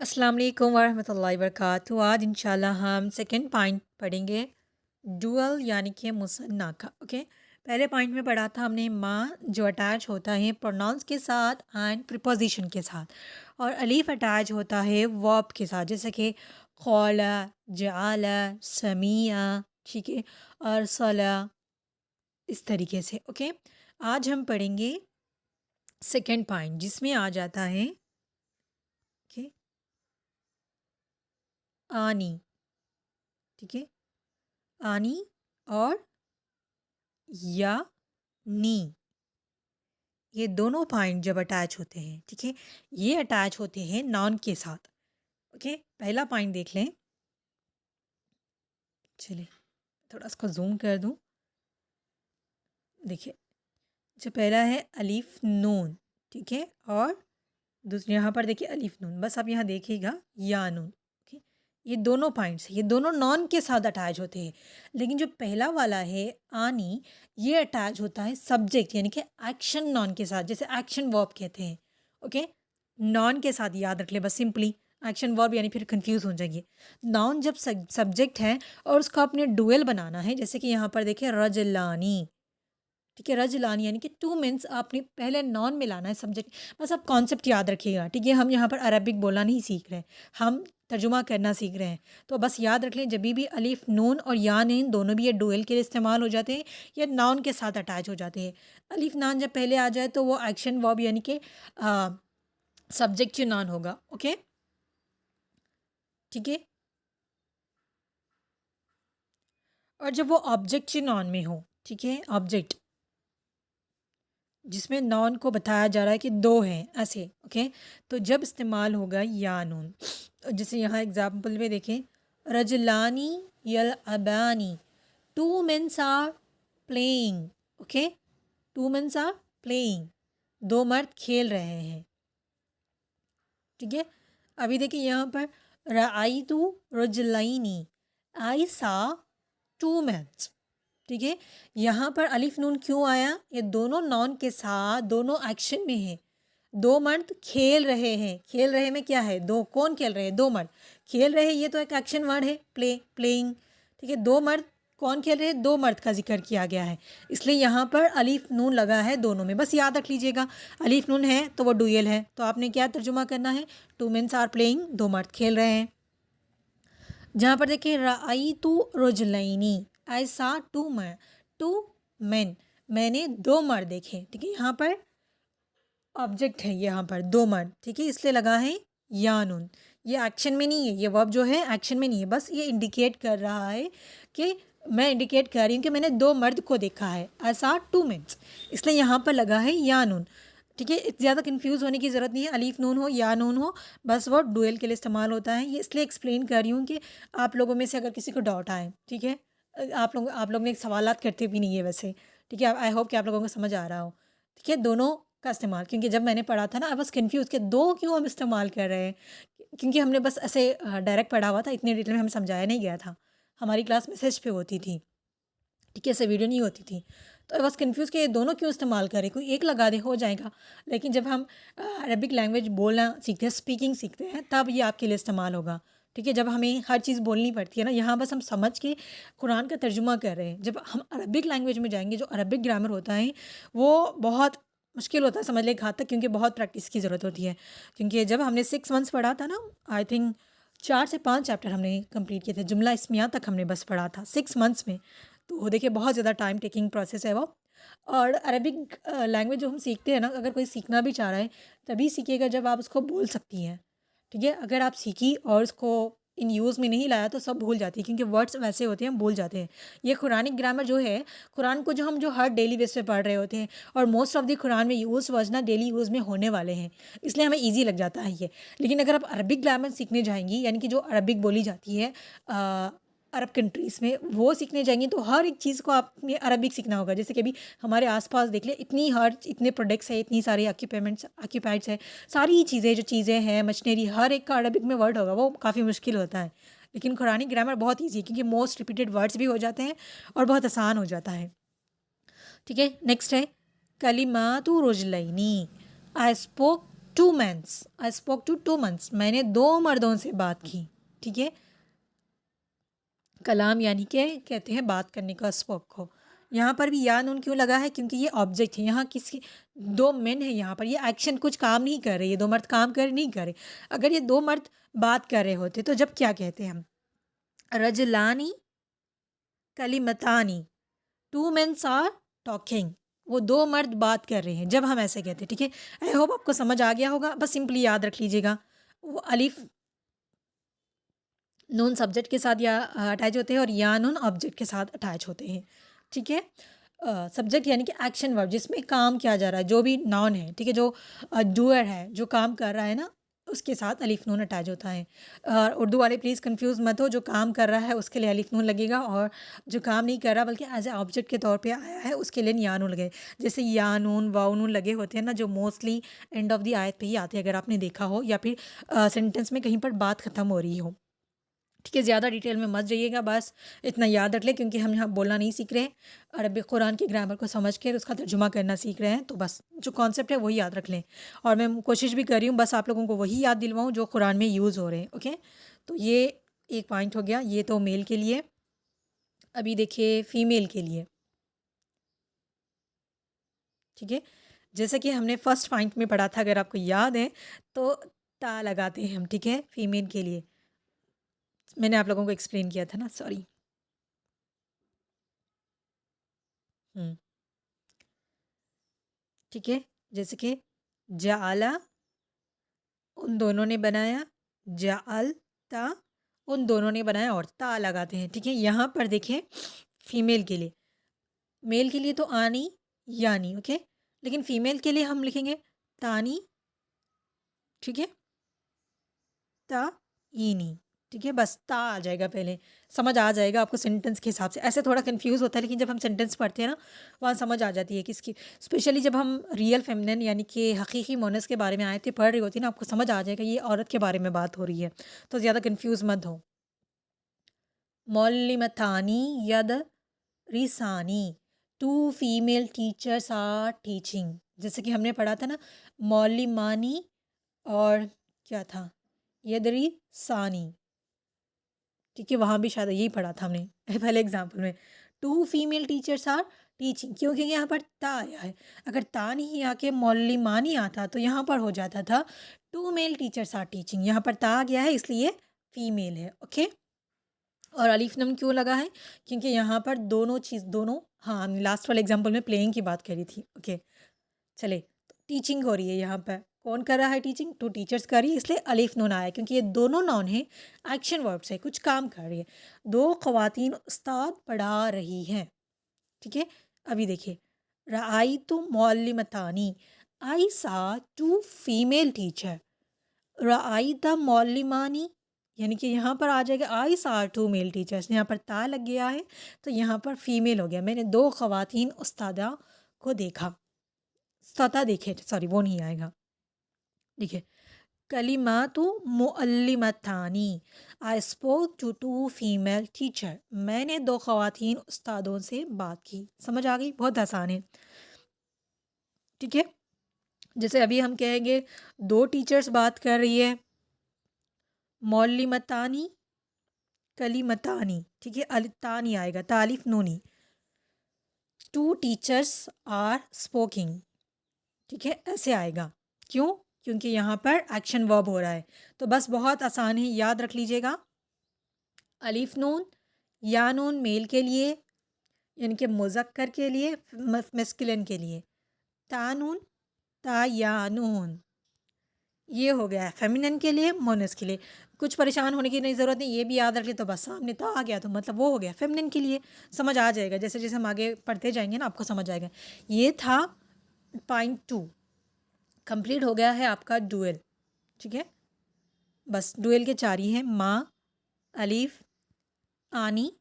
अस्सलाम वालेकुम वरहमतुल्लाहि वबरकातुहू। आज इंशाल्लाह हम सेकंड पॉइंट पढ़ेंगे, डुअल यानी कि मुसन्ना का। ओके, पहले पॉइंट में पढ़ा था हमने माँ जो अटैच होता है प्रोनाउंस के साथ एंड प्रिपोजिशन के साथ, और अलीफ अटैच होता है वर्ब के साथ, जैसे कि खौला, जाला, समिया, ठीक है, और सला, इस तरीके से। ओके, आज हम पढ़ेंगे सेकंड पॉइंट जिसमें आ जाता है ओके आनी। ठीक है, आनी और या नी, ये दोनों पॉइंट जब अटैच होते हैं, ठीक है, ये अटैच होते हैं नॉन के साथ। ओके, पहला पॉइंट देख लें। चलिए थोड़ा इसको जूम कर दूं। देखिए, जो पहला है अलीफ नून, ठीक है, और दूसरे यहाँ पर देखिए अलीफ नून, बस आप यहाँ देखिएगा या नून। ओके, ये दोनों पॉइंट्स ये दोनों नॉन के साथ अटैच होते हैं, लेकिन जो पहला वाला है आनी, ये अटैच होता है सब्जेक्ट यानी कि एक्शन नॉन के साथ, जैसे एक्शन वर्ब कहते हैं। ओके, नॉन के साथ याद रख ले बस, सिंपली एक्शन वर्ब यानी फिर कंफ्यूज हो जाएंगे। नॉन जब सब्जेक्ट है और उसको आपने डुअल बनाना है, जैसे कि यहाँ पर देखिए रजलानी, ठीक है, रजलानी यानी कि टू मीन्स आपने पहले नॉन में लाना है सब्जेक्ट। बस आप कॉन्सेप्ट याद रखिएगा, ठीक है, हम यहाँ पर अरबिक बोलना नहीं सीख रहे हैं, हम तर्जुमा करना सीख रहे हैं। तो बस याद रख लें, जब भी अलिफ नून और या नीन दोनों भी ये डुअल के लिए इस्तेमाल हो जाते हैं, या नाउन के साथ अटैच हो जाते हैं। अलिफ नान जब पहले आ जाए तो वो एक्शन वर्ब यानी कि सब्जेक्ट नाउन होगा। ओके, ठीक है, और जब वो ऑब्जेक्ट नाउन में हो, ठीक है, ऑब्जेक्ट जिसमें नॉन को बताया जा रहा है कि दो हैं ऐसे। ओके, तो जब इस्तेमाल होगा या नून, जैसे यहाँ एग्जाम्पल में देखें, रजलानी यल अबानी, two mens are playing. Okay, two mens are playing, दो मर्द खेल रहे हैं। ठीक है, अभी देखिए यहाँ पर रआई तू रजलाइनी, आई सा टू मेन्स। ठीक है, यहाँ पर अलिफ नून क्यों आया? ये दोनों नॉन के साथ दोनों एक्शन में है। दो मर्द खेल रहे हैं, खेल रहे में क्या है? दो, कौन खेल रहे हैं? दो मर्द खेल रहे हैं, ये तो एक एक्शन वर्ड है, प्ले, प्लेइंग। ठीक है, दो मर्द कौन खेल रहे हैं? दो मर्द का जिक्र किया गया है, इसलिए यहाँ पर अलिफ नून लगा है दोनों में। बस याद रख लीजिएगा, अलिफ नून है तो वो डुएल है, तो आपने क्या तर्जुमा करना है? टू मेन्स आर प्लेइंग, दो मर्द खेल रहे हैं। जहाँ पर देखिए रआई तू रजलैनी, आई सा टू मैं, टू मैन, मैंने दो मर्द देखे। ठीक है, यहाँ पर ऑब्जेक्ट है, यहाँ पर दो मर्द, ठीक है, इसलिए लगा है या नून। ये एक्शन में नहीं है, ये वर्ब जो है एक्शन में नहीं है, बस ये इंडिकेट कर रहा है कि मैं इंडिकेट कर रही हूँ कि मैंने दो मर्द को देखा है, ऐसा टू मेन्स, इसलिए यहाँ पर लगा है या नून। ठीक है, ज़्यादा कंफ्यूज होने की ज़रूरत नहीं है, अलीफ नून हो या नून हो, बस वो डुअल के लिए इस्तेमाल होता है। ये इसलिए एक्सप्लेन कर रही हूँ कि आप लोगों में से अगर किसी को डाउट आए, ठीक है, आप लोग ने सवालात करते भी नहीं है वैसे, ठीक है, आई होप कि आप लोगों को समझ आ रहा हो। ठीक है, दोनों का इस्तेमाल, क्योंकि जब मैंने पढ़ा था ना, आई वॉज कन्फ्यूज़ कि दो क्यों हम इस्तेमाल कर रहे हैं, क्योंकि हमने बस ऐसे डायरेक्ट पढ़ा हुआ था, इतनी डिटेल में हमें समझाया नहीं गया था, हमारी क्लास मैसेज पे होती थी, ठीक है, ऐसे वीडियो नहीं होती थी। तो आई वॉज कन्फ्यूज़ कि ये दोनों क्यों इस्तेमाल करें, कोई एक लगा दे हो जाएगा। लेकिन जब हम अरबिक लैंग्वेज बोलना सीखते हैं, स्पीकिंग सीखते हैं, तब ये आपके लिए इस्तेमाल होगा। ठीक है, जब हमें हर चीज़ बोलनी पड़ती है ना, यहाँ बस हम समझ के कुरान का तर्जुमा कर रहे हैं। जब हम अरबिक लैंग्वेज में जाएंगे, जो अरबिक ग्रामर होता है वो बहुत मुश्किल होता है समझ ले घात तक, क्योंकि बहुत प्रैक्टिस की ज़रूरत होती है। क्योंकि जब हमने 6 मंथ्स पढ़ा था ना, आई थिंक 4 से 5 चैप्टर हमने कंप्लीट किए थे, जुमला इसमिया तक हमने बस पढ़ा था 6 मंथ्स में। तो देखिए बहुत ज़्यादा टाइम टेकिंग प्रोसेस है वो। और अरबिक लैंग्वेज जो हम सीखते हैं ना, अगर कोई सीखना भी चाह रहा है तभी सीखिएगा जब आप उसको बोल सकती हैं। ठीक है, अगर आप सीखी और उसको इन यूज़ में नहीं लाया तो सब भूल जाती है, क्योंकि वर्ड्स वैसे होते हैं हम भूल जाते हैं। ये कुरानिक ग्रामर जो है, कुरान को जो हम जो हर डेली बेस पे पढ़ रहे होते हैं, और मोस्ट ऑफ द कुरान में यूज़ वर्ड्स ना डेली यूज़ में होने वाले हैं, इसलिए हमें ईजी लग जाता है ये। लेकिन अगर आप अरबिक ग्रामर सीखने जाएंगी, यानी कि जो अरबिक बोली जाती है अरब कंट्रीज़ में, वो सीखने जाएंगी, तो हर एक चीज़ को आपने अरबिक सीखना होगा। जैसे कि अभी हमारे आसपास देख ले, इतने प्रोडक्ट्स हैं, इतनी सारी ऑक्यूपाइड्स है, सारी चीज़ें जो चीज़ें हैं मशीनरी, हर एक का अरबिक में वर्ड होगा, वो काफ़ी मुश्किल होता है। लेकिन कुरानी ग्रामर बहुत ईजी है, क्योंकि मोस्ट रिपीटेड वर्ड्स भी हो जाते हैं और बहुत आसान हो जाता है। ठीक है, नेक्स्ट है कलिमातु रुजलैनी, I spoke two mans, I spoke to two months, मैंने 2 मर्दों से बात की, ठीक है। कलाम यानी कि कहते हैं बात करने का, स्पोक को। यहाँ पर भी या नून क्यों लगा है, क्योंकि ये ऑब्जेक्ट है, यहाँ किसी 2 मेन है, यहाँ पर ये एक्शन कुछ काम नहीं कर रहे, ये 2 मर्द काम कर नहीं कर रहे। अगर ये 2 मर्द बात कर रहे होते तो जब क्या कहते हैं हम, रजलानी कलिमतानी, टू मेन्स आर टॉकिंग, वो 2 मर्द बात कर रहे हैं जब हम ऐसे कहते हैं, ठीक है। आई होप आपको समझ आ गया होगा, बस सिंपली याद रख लीजिएगा, वो अलिफ नून सब्जेक्ट के साथ या अटैच होते हैं और या नून ऑब्जेक्ट के साथ अटैच होते हैं, ठीक है। सब्जेक्ट यानी कि एक्शन वर्ब, जिसमें काम किया जा रहा है, जो भी नाउन है, ठीक है, जो डूअर है, जो काम कर रहा है ना, उसके साथ अलिफ नून अटैच होता है। उर्दू वाले प्लीज़ कंफ्यूज मत हो, जो काम कर रहा है उसके लिए अलिफ नून लगेगा, और जो काम नहीं कर रहा बल्कि एज ए ऑब्जेक्ट के तौर पे आया है उसके लिए या नून लगे। जैसे या नून वाव नून लगे होते हैं ना, जो मोस्टली एंड ऑफ द आयत पे ही आते हैं, अगर आपने देखा हो, या फिर सेंटेंस में कहीं पर बात ख़त्म हो रही हो, ठीक है। ज़्यादा डिटेल में मत जाइएगा, बस इतना याद रख लें, क्योंकि हम यहाँ बोलना नहीं सीख रहे हैं, अरबी कुरान की ग्रामर को समझ कर उसका तर्जुमा करना सीख रहे हैं, तो बस जो कॉन्सेप्ट है वही याद रख लें। और मैं कोशिश भी कर रही हूँ बस आप लोगों को वही याद दिलवाऊँ जो कुरान में यूज़ हो रहे हैं, ओके। तो ये एक पॉइंट हो गया, ये तो मेल के लिए। अभी देखिए फ़ीमेल के लिए, ठीक है। जैसे कि हमने फर्स्ट पॉइंट में पढ़ा था, अगर आपको याद है, तो ता लगाते हैं हम, ठीक है, फ़ीमेल के लिए। मैंने आप लोगों को एक्सप्लेन किया था ना, सॉरी। ठीक है। जैसे कि जाला, उन दोनों ने बनाया, जाल ता, उन दोनों ने बनाया, और ता लगाते हैं, ठीक है। यहाँ पर देखें फीमेल के लिए, मेल के लिए तो आनी यानी, ओके, लेकिन फीमेल के लिए हम लिखेंगे तानी, ठीक है, ता ईनी, ठीक है, बस ता आ जाएगा पहले, समझ आ जाएगा आपको सेंटेंस के हिसाब से। ऐसे थोड़ा कंफ्यूज होता है, लेकिन जब हम सेंटेंस पढ़ते हैं ना, वहाँ समझ आ जाती है किसकी, स्पेशली जब हम रियल फेमिनिन यानी कि हकीकी मोनस के बारे में आयतें पढ़ रही होती है ना, आपको समझ आ जाएगा ये औरत के बारे में बात हो रही है, तो ज़्यादा कन्फ्यूज़ मत हो। मौलिमतानी यद रिसानी, two female teachers are teaching, जैसे कि हमने पढ़ा था ना, मौलिमानी और क्या था, यदरी सानी, ठीक है, वहाँ भी शायद यही पढ़ा था हमने पहले एग्जाम्पल में। Two female teachers are teaching, क्योंकि यहाँ पर ता आया है, अगर ता नहीं आके मौलिमानी आता तो यहाँ पर हो जाता था two male teachers are teaching, यहाँ पर ता आ गया है इसलिए फीमेल है, ओके। और अलीफ नम क्यों लगा है, क्योंकि यहाँ पर दोनों चीज़, दोनों, हाँ, हमने लास्ट वाले एग्जाम्पल में प्लेइंग की बात करी थी, ओके। चले, तो टीचिंग हो रही है यहाँ पर, कौन कर रहा है टीचिंग, टू टीचर्स कर रही है, इसलिए अलिफ नून आया, क्योंकि ये दोनों नॉन है, एक्शन वर्ब्स है, कुछ काम कर रही है, 2 ख़वातीन उस्ताद पढ़ा रही हैं, ठीक है। अभी देखिए, राई तो मौलिमतानी, आई सा टू फीमेल टीचर, राई द मौलिमानी, यानी कि यहाँ पर आ जाएगा आई सा टू मेल टीचर्स, यहाँ पर ता लग गया है तो यहाँ पर फीमेल हो गया, मैंने 2 ख़वातीन उस्तादा को देखा, उस्तादा देखे, सॉरी वो नहीं आएगा, देखिए, कलिमातु मुअल्लिमतानी, I spoke to two female teacher, मैंने 2 ख़वातीन उस्तादों से बात की, समझ आ गई, बहुत आसान है, ठीक है। जैसे अभी हम कहेंगे 2 टीचर्स बात कर रही है, मौलिमतानी कलिमतानी, ठीक है, ता नहीं आएगा, तालिफ नूनी, 2 टीचर्स आर स्पोकिंग, ठीक है, ऐसे आएगा, क्यों, क्योंकि यहाँ पर एक्शन वर्ब हो रहा है, तो बस बहुत आसान है, याद रख लीजिएगा, अलिफ नून, या नून मेल के लिए यानी कि मुज़क्कर के लिए, मस्कुलिन के लिए, ता नून, ता या नून, ये हो गया है फेमिनिन के लिए, मोनस के लिए, कुछ परेशान होने की नहीं ज़रूरत नहीं, ये भी याद रख ले, तो बस सामने ता आ गया तो मतलब वो हो गया फेमिनिन के लिए, समझ आ जाएगा, जैसे जैसे हम आगे पढ़ते जाएंगे ना आपको समझ आएगा। ये था पॉइंट 2, कंप्लीट हो गया है आपका डुअल, ठीक है। बस डुअल के 4 ही हैं, माँ, अलीफ, आनी,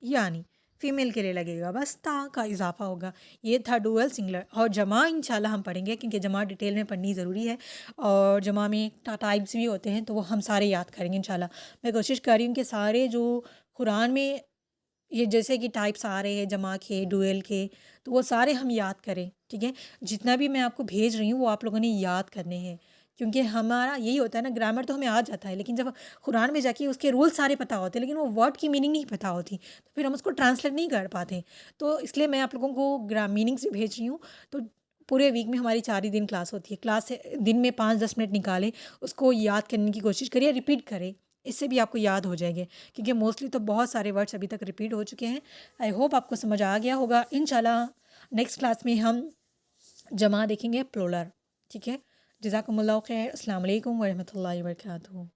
यानी, फीमेल के लिए लगेगा बस ता का इजाफा होगा। ये था डुअल सिंगुलर, और जमा इंशाल्लाह हम पढ़ेंगे, क्योंकि जमा डिटेल में पढ़नी ज़रूरी है, और जमा में टाइप्स भी होते हैं, तो वो हम सारे याद करेंगे इंशाल्लाह। मैं कोशिश कर रही हूँ कि सारे जो कुरान में ये जैसे कि टाइप्स आ रहे हैं जमा के, डुअल के, तो वो सारे हम याद करें, ठीक है। जितना भी मैं आपको भेज रही हूँ वो आप लोगों ने याद करने हैं, क्योंकि हमारा यही होता है ना, ग्रामर तो हमें आ जाता है, लेकिन जब कुरान में जाके उसके रूल सारे पता होते हैं, लेकिन वो वर्ड की मीनिंग नहीं पता होती, तो फिर हम उसको ट्रांसलेट नहीं कर पाते। तो इसलिए मैं आप लोगों को मीनिंग्स भी भेज रही हूँ। तो पूरे वीक में हमारी 4 ही दिन क्लास होती है। क्लास से दिन में 5-10 मिनट निकालें, उसको याद करने की कोशिश करिए, रिपीट करें, इससे भी आपको याद हो जाएंगे, क्योंकि मोस्टली तो बहुत सारे वर्ड्स अभी तक रिपीट हो चुके हैं। आई होप आपको समझ आ गया होगा। इंशाल्लाह नेक्स्ट क्लास में हम जमा देखेंगे, प्लूरल। ठीक है, जज़ाकुमुल्लाह खैर। अस्सलाम वालेकुम व रहमतुल्लाहि व बरकातहू।